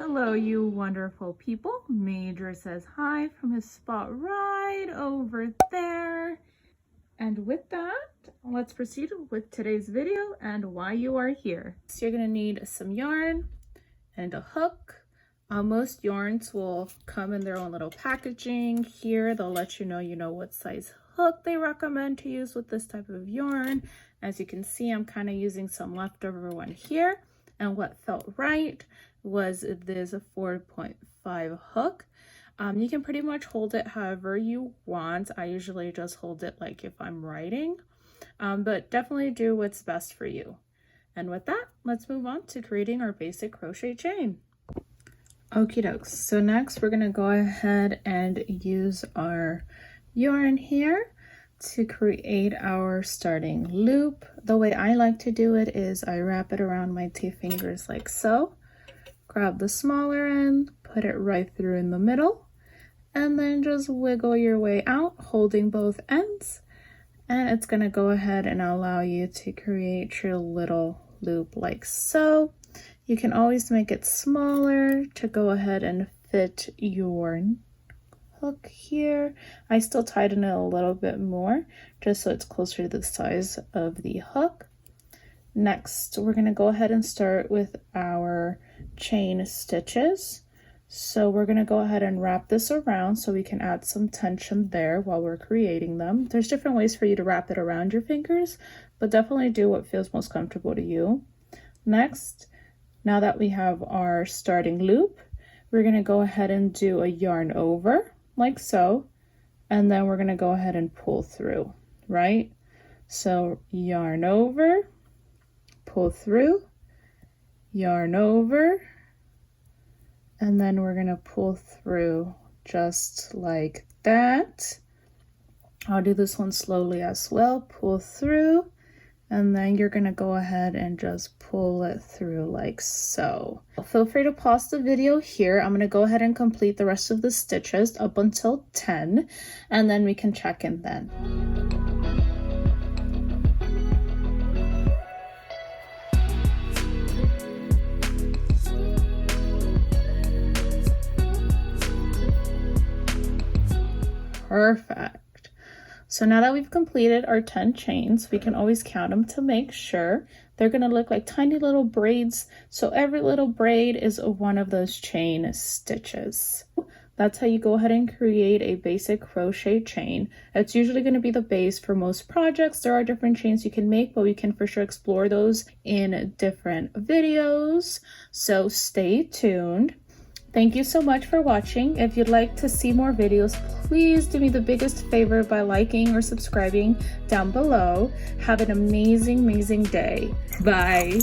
Hello, you wonderful people. Major says hi from his spot right over there. And with that, let's proceed with today's video and why you are here. So you're going to need some yarn and a hook. Most yarns will come in their own little packaging. Here, they'll let you know what size hook they recommend to use with this type of yarn. As you can see, I'm kind of using some leftover one here. And what felt right was this 4.5 hook. You can pretty much hold it however you want. I usually just hold it like if I'm writing, but definitely do what's best for you. And with that, let's move on to creating our basic crochet chain. Okie dokes. So next we're going to go ahead and use our yarn here to create our starting loop. The way I like to do it is I wrap it around my two fingers like so. Grab the smaller end, put it right through in the middle, and then just wiggle your way out, holding both ends. And it's going to go ahead and allow you to create your little loop like so. You can always make it smaller to go ahead and fit your hook here. I still tighten it a little bit more just so it's closer to the size of the hook. Next, we're going to go ahead and start with our chain stitches. So we're going to go ahead and wrap this around so we can add some tension there while we're creating them. There's different ways for you to wrap it around your fingers, but definitely do what feels most comfortable to you. Next, now that we have our starting loop, we're going to go ahead and do a yarn over like so, and then we're going to go ahead and pull through, right? So yarn over, pull through, yarn over, and then we're going to pull through just like that. I'll do this one slowly as well. Pull through, and then you're going to go ahead and just pull it through like so. Feel free to pause the video here. I'm going to go ahead and complete the rest of the stitches up until 10, and then we can check in then. Perfect. So now that we've completed our 10 chains, we can always count them to make sure. They're going to look like tiny little braids. So every little braid is one of those chain stitches. That's how you go ahead and create a basic crochet chain. It's usually going to be the base for most projects. There are different chains you can make, but we can for sure explore those in different videos. So stay tuned. Thank you so much for watching. If you'd like to see more videos, please do me the biggest favor by liking or subscribing down below. Have an amazing, amazing day. Bye.